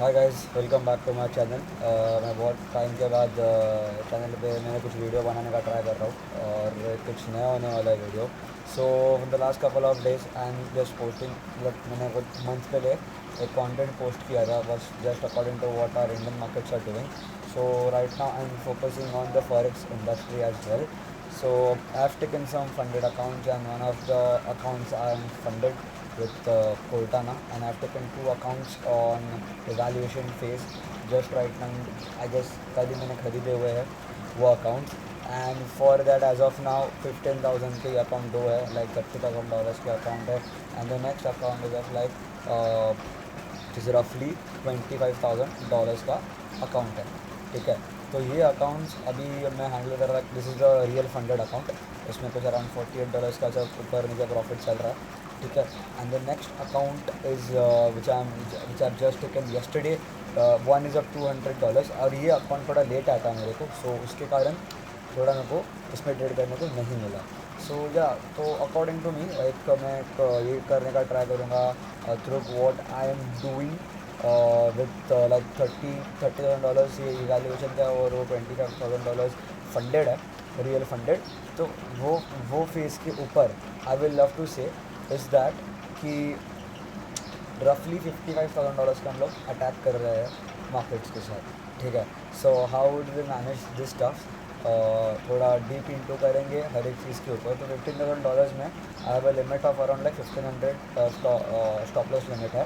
Hi guys, welcome back to my channel. मैं बहुत time के बाद चैनल पे मैंने कुछ वीडियो बनाने का ट्राई कर रहा हूँ और कुछ नया होने वाला है video. So in the last couple of days I am just posting, मतलब मैंने कुछ मंथ पहले एक कंटेंट पोस्ट किया था, बस just according to what are Indian markets are doing. So right now I'm focusing on the forex industry as well. So I've taken some funded accounts, and one of the accounts I'm funded with Cortana, and I've taken two accounts on evaluation phase. Just right now, I guess कल ही मैंने खरीदे हुए हैं वो accounts. And for that, as of now 15,000 के account दो है, like $30,000 के अकाउंट है. And the next account is of like is रफली $25,000 का अकाउंट है. ठीक है, तो ये अकाउंट्स अभी मैं हैंडल कर रहा. This is the real funded account. इसमें कुछ अराउंड $48 का जब ऊपर नीचे प्रॉफिट चल रहा है. ठीक है. And the next account is which I just taken yesterday. One is up $200, और ये अकाउंट थोड़ा लेट आता है मेरे को, सो उसके कारण थोड़ा मेरे को इसमें ट्रेड करने को नहीं मिला. सो या, तो अकॉर्डिंग टू मी एक मैं ये करने का ट्राई करूँगा through what I am doing with like $30,000 ये इवैल्यूएशन का, और वो $25,000 फंडेड है, रियल फंडेड. तो वो फेज़ के ऊपर आई विल लव टू से इज़ दैट कि रफली $55,000 का हम लोग अटैक कर रहे हैं मार्केट्स के साथ. ठीक है. So how would we manage this stuff, थोड़ा डीप इंटू करेंगे हर एक चीज़ के ऊपर. तो $15,000 में I have a limit of around like 1500 stop loss limit है,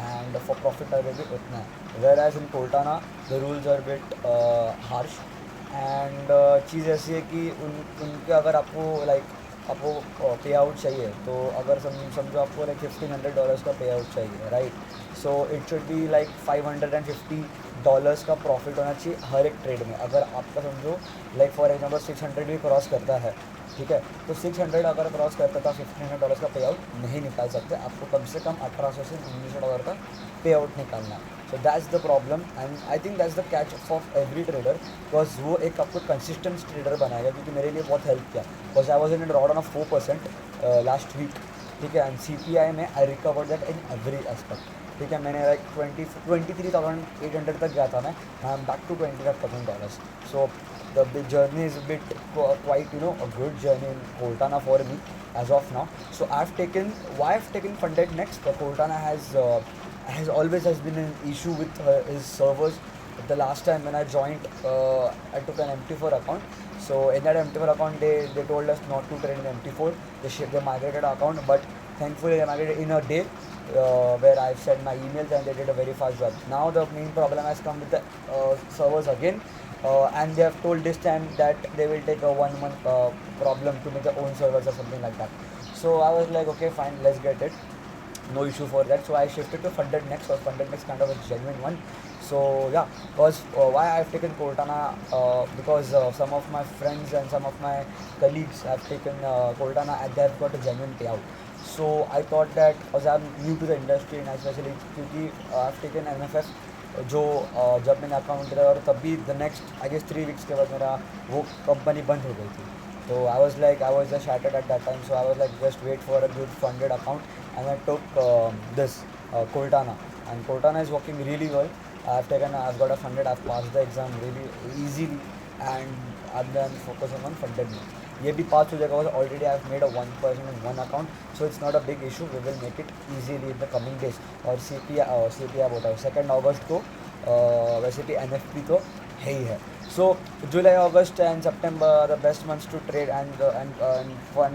एंड फॉर प्रॉफिट टारगेट भी उतना है. वेर एज इन कोल्टाना the rules are bit harsh. And चीज़ ऐसी है कि उनके अगर आपको लाइक आपको पे आउट चाहिए, तो अगर समझो आपको लाइक $1,500 का पे आउट चाहिए, right. So it should be like $550 का प्रॉफिट होना चाहिए हर एक ट्रेड में. अगर आपका समझो लाइक फॉर एग्जाम्पल 600 भी क्रॉस करता है, ठीक है, तो 600 अगर क्रॉस करता था $1,500 का पे आउट नहीं निकाल सकते. आपको कम से कम $1,800 से $1,900 का पे आउट निकालना है. So that's the problem, and I think that's the catch of every trader, because वो एक आपको कंसिस्टेंट ट्रेडर बनाएगा. क्योंकि मेरे लिए बहुत हेल्प किया, because I was in rod on 4% last week. ठीक है. एंड CPI में I recover that in every aspect. ठीक है. मैंने लाइक 23,800 तक गया था मैं. I am back to $25,000. So the journey is a bit quite a good journey in Cortana for me as of now. So I've taken funded next. Cortana has always been an issue with his servers. The last time when I joined, I took an MT4 account. So in that MT4 account, they told us not to trade in MT4. They migrated our account, but thankfully they migrated in a day, where I've sent my emails and they did a very fast job. Now the main problem has come with the servers again. And they have told this time that they will take a 1 month problem to make their own servers or something like that. So I was like, okay, fine, let's get it. No issue for that. So I shifted to funded next, or funded next kind of a genuine one. So yeah, because why I've taken Cortana, because some of my friends and some of my colleagues have taken Cortana and they have got a genuine payout. So I thought that, as I'm new to the industry, and especially क्योंकि I've taken MFF, जो जब मैंने account दिया, और तब भी the next I guess 3 weeks के बाद मेरा वो कंपनी बंद हो गई थी. तो I was just shattered at that time. So I was like just wait for a good funded account, and I took this Cortana, and Cortana is working really well. I've got a funded, I've passed the exam really easily, and I've been focusing on funded now. ये भी पास हो जाएगा. Already I have made a 1% in one account, so it's not a big issue. We will make it easily in the coming days. और CPI बोलता है 2 अगस्त को, वैसे भी NFP तो है ही है. So July, August and September are the best months to trade, and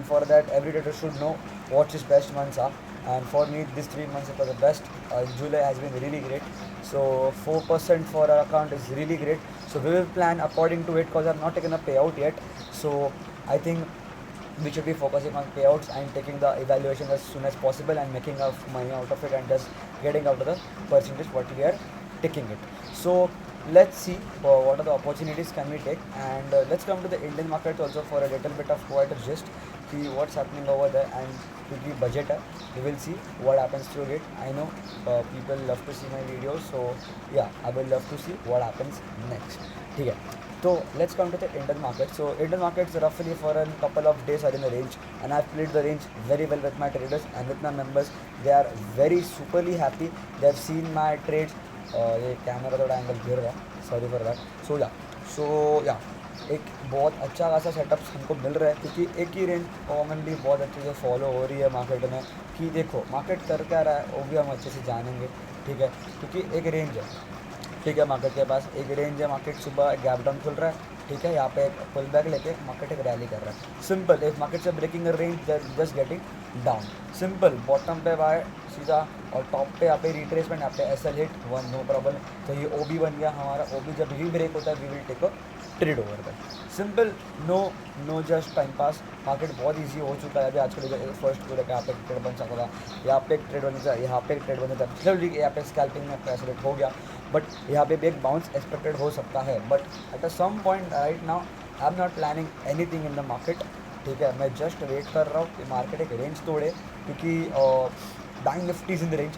for that every trader should know what his best months are. And for me, these 3 months were the best. July has been really great. So 4% for our account is really great. So we will plan according to it, because I've not taken a payout yet. So I think we should be focusing on payouts and taking the evaluation as soon as possible and making money out of it, and just getting out of the percentage what we are taking it. So let's see what are the opportunities can we take, and let's come to the Indian market also for a little bit of quite a gist, see what's happening over there. And क्योंकि budget है, we will see what happens through it. I know people love to see my videos, so yeah, I will love to see what happens next. ठीक है. So let's come to the Indian market. So Indian markets roughly for a couple of days are in the range, and I've played the range very well with my traders and with my members. They are very superly happy. They have seen my trades ये camera थोड़ा angle गिर रहा है, sorry for that. सो या एक बहुत अच्छा खासा सेटअप हमको मिल रहा है, क्योंकि एक ही रेंज कॉमनली बहुत अच्छे से फॉलो हो रही है मार्केट में। कि देखो मार्केट कर क्या रहा है वो भी हम अच्छे से जानेंगे, ठीक है। क्योंकि एक रेंज है, ठीक है, मार्केट के पास एक रेंज है। मार्केट सुबह गैप डाउन खुल रहा है, ठीक है, यहाँ पे एक पुल बैक लेके मार्केट एक रैली कर रहा है। सिंपल, एक मार्केट से breaking range just getting down, simple. Bottom पे बाय सीधा, और टॉप पे यहाँ पे रिट्रेसमेंट, यहाँ पे SL hit one, no problem. तो ये ओबी बन गया हमारा। ओबी जब भी ब्रेक होता है we will take a trade over that, simple. No no just time pass. Market बहुत इजी हो चुका है अभी आजकल। फर्स्ट को लेकर यहाँ पे ट्रेड बन सकता था, यहाँ पे एक ट्रेड बन सकता, यहाँ पे एक ट्रेड बन सकता है, चलो यहाँ पे स्कैल्पिंग में एसोलेट हो गया, बट यहाँ पे भी एक बाउंस एक्सपेक्टेड हो सकता है। But at a some point right now I am not planning anything in the market, ठीक है। मैं जस्ट वेट कर रहा हूँ कि मार्केट एक रेंज तोड़े, क्योंकि bank Nifty in the range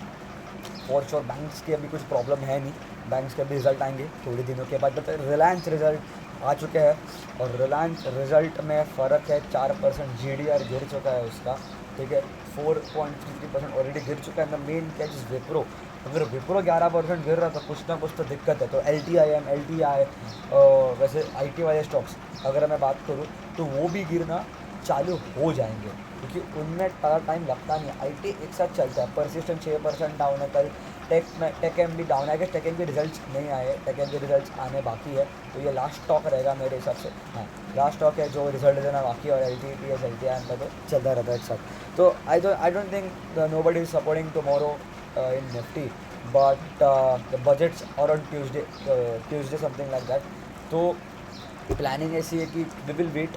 for sure. Banks की अभी कुछ प्रॉब्लम है नहीं, बैंक्स के अभी रिजल्ट आएंगे थोड़े दिनों के बाद। बट रिलायंस रिजल्ट आ चुके हैं, और रिलायंस रिजल्ट में फ़र्क है 4%। GDR गिर चुका है उसका, ठीक है, 4.33% ऑलरेडी गिर चुका है। The main catch is Wipro. अगर विप्रो 11% गिर रहा तो कुछ ना कुछ तो दिक्कत है। तो LTI वैसे IT वाले स्टॉक्स अगर मैं बात करूँ तो वो भी गिरना चालू हो जाएंगे, क्योंकि उनमें ज़्यादा टाइम लगता नहीं है। IT एक साथ चलता है। परसिस्टेंट 6% डाउन है कल। टेक भी डाउन है, कि टेक के रिजल्ट्स नहीं आए, टेक के रिजल्ट्स आने बाकी है। तो ये लास्ट स्टॉक रहेगा मेरे हिसाब से, हाँ लास्ट स्टॉक है जो रिजल्ट देना बाकी है। और LTI का तो चलता रहता है एक साथ। तो I don't think nobody is supporting tomorrow in Nifty, but the budgets are on Tuesday something like that. तो प्लानिंग ऐसी है कि we will wait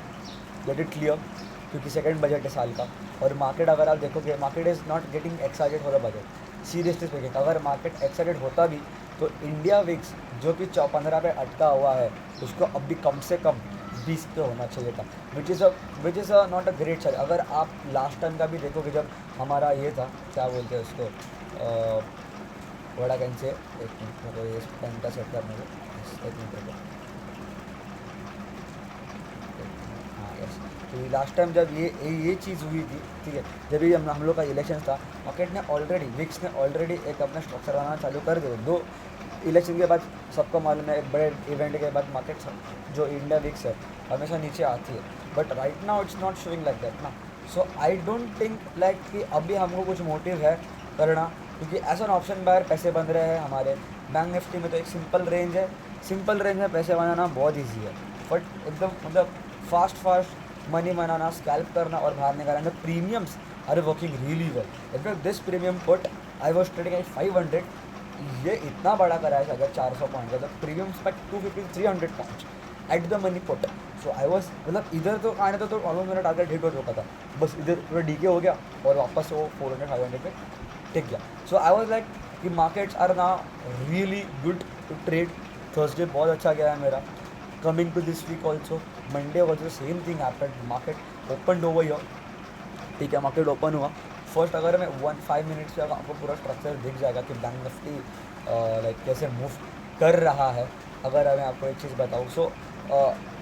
let it clear, क्योंकि सेकंड बजट है साल का। और मार्केट अगर आप देखोगे, market is not getting excited for the budget, seriously speaking. अगर मार्केट एक्साइटेड होता भी तो इंडिया विक्स जो कि 15 पे अटका हुआ है, उसको अब भी कम से कम 20 पे होना चाहिए था, which is not a great side. अगर आप लास्ट टाइम का भी देखोगे, जब हमारा ये था, क्या बोलते हैं उसको, वड़ा कैन से, एक मिनट मेरे को ये पेन का सेट करने को, एक मिनट रुको। हाँ यस, तो लास्ट टाइम जब ये चीज़ हुई थी, ठीक है, जब भी हम लोग का इलेक्शन था, मार्केट ने ऑलरेडी, विक्स ने ऑलरेडी एक अपना स्ट्रक्चर बनाना चालू कर दिया। दो इलेक्शन के बाद सबको मालूम है, एक बड़े इवेंट के बाद मार्केट जो इंडिया विक्स है हमेशा नीचे आती है। But right now it's not showing like that ना। सो आई डोंट थिंक लाइक कि अभी हमको कुछ मोटिव है करना, क्योंकि एज एन ऑप्शन बायर पैसे बन रहे हैं हमारे। बैंक निफ्टी में तो एक सिंपल रेंज है, सिंपल रेंज में पैसे बनाना बहुत ईजी है। बट एकदम मतलब फास्ट मनी बनाना, स्कैल्प करना और बाहर निकालना। Premiums are working really well. In fact this premium put I was trading at 500, ये इतना बड़ा करा है अगर 400 पॉइंट का, तो premium expect 250-300 points at the money put. So I was मतलब इधर तो आने तो ऑलमोस्ट मेरा टारगेट हिट हो चुका था, बस इधर थोड़ा डीके हो गया और वापस वो 400-500 पे टिक गया। सो आई वॉज लाइक कि मार्केट्स आर ना really good to trade. Thursday बहुत अच्छा गया है मेरा। Coming to this week also, Monday also same thing happened. Market open over here, ठीक है, मार्केट ओपन हुआ। फर्स्ट अगर मैं 5 मिनट्स पे आपको पूरा स्ट्रक्चर दिख जाएगा कि बैंक निफ्टी लाइक कैसे मूव कर रहा है। अगर मैं आपको एक चीज़ बताऊँ, सो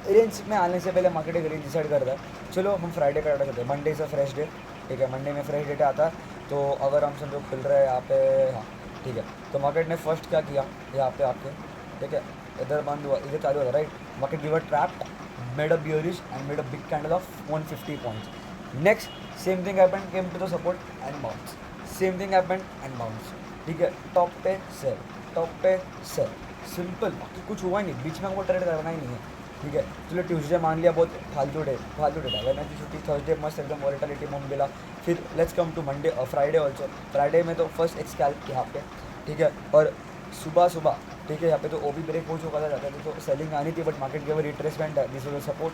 रेंज में आने से पहले मार्केट एक रेंज डिसाइड करता है। चलो हम फ्राइडे का डाटा चलते हैं। मंडे से फ्रेश डे, ठीक है, मंडे में फ्रेश डेटा आता है। तो अगर हम समझो खुल रहे हैं यहाँ पे, हाँ ठीक है, तो मार्केट ने फर्स्ट क्या किया, यहाँ पे आके, ठीक है, इधर बंद हुआ, इधर चालू हुआ, right. Market giver trapped, made a bearish and made a big candle of 150 points. Next same thing happened, came to the support and bounce, same thing happened and bounce, ठीक है। टॉप पे सेल, टॉप पे sell, simple, बाकी कुछ हुआ नहीं, बीच में हमको ट्रेड करना ही नहीं है, ठीक है। चलो ट्यूसडे मान लिया बहुत फालतू डे था, वेडनेसडे छुट्टी, थर्सडे मस्त एकदम वॉलेटिलिटी मूव मिला। फिर लेट्स कम टू मंडे और फ्राइडे ऑल्सो। फ्राइडे में तो फर्स्ट एक स्कैल्प यहाँ पे, ठीक है, और सुबह ठीक है, यहाँ पे तो ओबी ब्रेक हो चुका था, जाता था तो सेलिंग आनी थी, but market give retracement, this was support,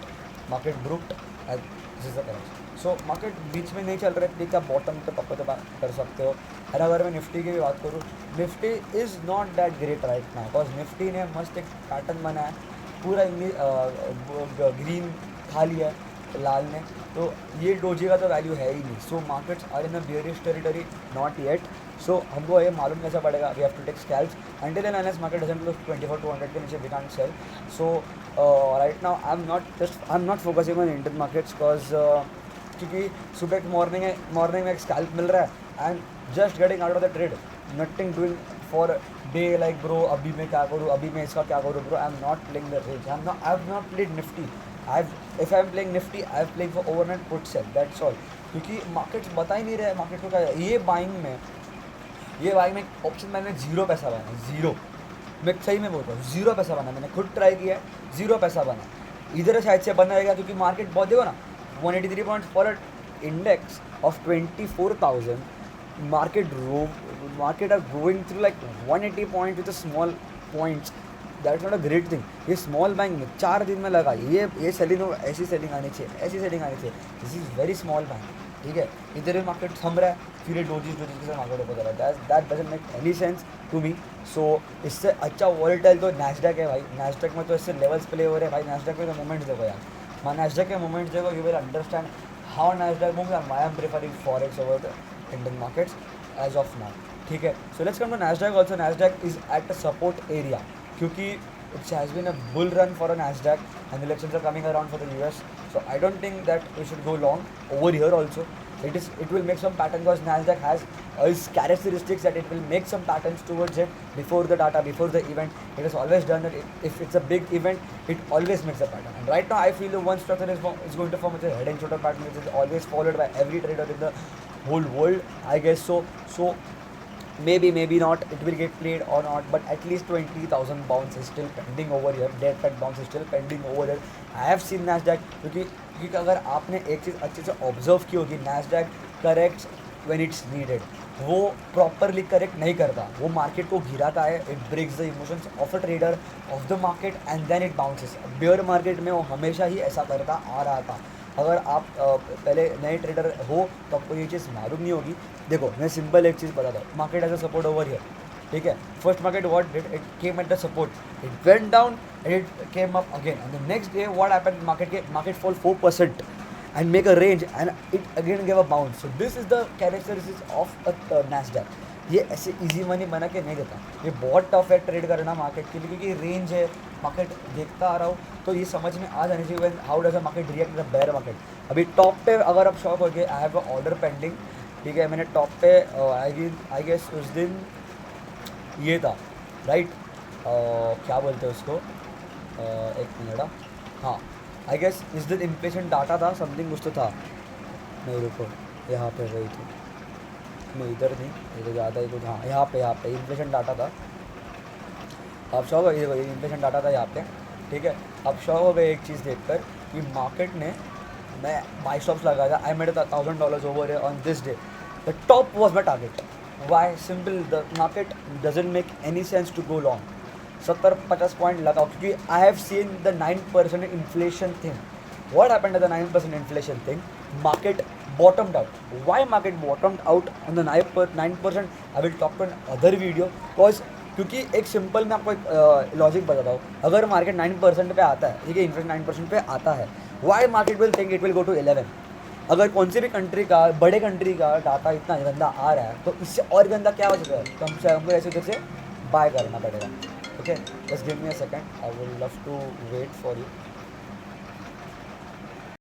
market brute, this is the correct. So market बीच में नहीं चल रहा है, ठीक है, बॉटम पे पप्पा तो बात कर सकते हो। और अगर मैं निफ्टी की भी बात करूँ, Nifty is not that great right now, because Nifty ने मस्त एक पैटर्न बनाया, पूरा ग्रीन खा लिया है लाल ने, तो ये डोजे का तो वैल्यू है ही नहीं। So markets are in a bearish territory, not yet. So हमको ये मालूम कैसा पड़ेगा, we have to take scalps until and unless market doesn't close 24,200 के नीचे, we can't sell. So right now I am not focusing on Indian markets, because क्योंकि सुबह morning में एक स्कैल्प मिल रहा है and just getting out of the trade, nothing doing for day like bro अभी मैं क्या करूँ, अभी मैं इसका क्या करूँ bro. I am not playing the range, I have not played Nifty. If I am playing Nifty I have playing for overnight put sell, that's all. क्योंकि मार्केट्स बता ही नहीं रहे मार्केट को क्या है. ये बाइंग में ऑप्शन मैंने जीरो पैसा बना, जीरो. मैं सही में बोल रहा हूँ, जीरो पैसा बना. मैंने खुद ट्राई किया है, जीरो पैसा बना. इधर शायद से बना रहेगा क्योंकि मार्केट बहुत देखो ना 183 points for a index of 24,000. Market are growing through like 180 point with small points. That's not a great thing. ये स्मॉल बैंक में 4 दिन में लगा, ये सेलिंग ऐसी सेलिंग आनी चाहिए, ऐसी सेलिंग आनी चाहिए. This is very small bank. ठीक है, इधर भी मार्केट थम रहा है, फिर ये डोजीज के साथ मार्केट ऊपर जा रहा है. That doesn't make any sense to me. So इससे अच्छा वॉलेटाइल तो नैस्डैक है भाई. नैस्डैक में तो इससे लेवल्स प्ले हो रहे हैं भाई. नैस्डैक में तो मोमेंट्स देखो यार, नैस्डैक के मोमेंट्स देखो, you will understand how Nasdaq moves and why I am preferring forex over the Indian markets as of now. ठीक है, so let's come to Nasdaq. Also Nasdaq is at a support area क्योंकि it has been a bull run for a Nasdaq and elections are coming around for the US. So I don't think that we should go long over here also. It will make some pattern because Nasdaq has its characteristics that it will make some patterns towards it before the data, before the event. It has always done that. If it's a big event, it always makes a pattern. And right now I feel the one structure is going to form a head and shoulder pattern which is always followed by every trader in the whole world, I guess so. Maybe not, it will get played or not, but at least 20,000 bounce is still pending over here. Dead pet bounce is still pending over here. I have seen Nasdaq क्योंकि अगर आपने एक चीज़ अच्छे से observe की होगी, Nasdaq corrects when it's needed. वो properly correct नहीं करता, वो मार्केट को गिराता है. It breaks the emotions of a trader of the market and then it bounces. Bear market में वो हमेशा ही ऐसा करता आ रहा था. अगर आप पहले नए ट्रेडर हो तो आपको ये चीज़ मालूम नहीं होगी. देखो मैं सिंपल एक चीज़ बताता हूँ. Market as a support over here. ठीक है, first market what did it came at the support, it went down and it came up again and the next day what happened, market fall 4% and make a range and it again gave a bounce. So this is the characteristics of a Nasdaq. ये ऐसे easy money बना के नहीं देता. ये बहुत tough है trade करना मार्केट के लिए क्योंकि रेंज है. मार्केट देखता आ रहा हूँ तो ये समझ में आ जानी चाहिए how does a market react the bear market. अभी टॉप पे अगर आप शॉक हो गए, I have a order pending. ठीक है, मैंने टॉप पे आई गेस उस दिन ये था राइट, क्या बोलते हैं उसको, एक मिनट. हाँ, आई गेस इस दिन इन्फ्लेशन डाटा था, समथिंग कुछ तो था. नहीं रुको, यहाँ पे रही थी, नहीं इधर नहीं, ये तो ज़्यादा ही कुछ. हाँ यहाँ पे इन्फ्लेशन डाटा था. आप शौक हो, ये इन्फ्लेशन डाटा था यहाँ पे. ठीक है, आप शौक हो गए एक चीज़ देखकर कि मार्केट ने, मैं बाई स्टॉप्स लगाया था. I made $1,000 over on this day. The top was my target. Why? Simple, the market doesn't make any sense to go long. 70-50 point लगाओ क्योंकि I have seen the 9% inflation thing. What happened to the 9% inflation thing? Market bottomed out. Why market bottomed out on the 9%? I will talk to another video. क्योंकि एक simple मैं आपको एक logic बताता हूँ. अगर मार्केट 9% पे आता है, ठीक है, इन्फ्लेशन 9% पे आता है, why market will think it will go to 11. अगर कौन सी भी कंट्री का, बड़े कंट्री का डाटा इतना गंदा आ रहा है तो इससे और गंदा क्या हो सकता है, तो हमको ऐसे उधर से बाय करना पड़ेगा. Okay, just give me a second, I will love to wait for you.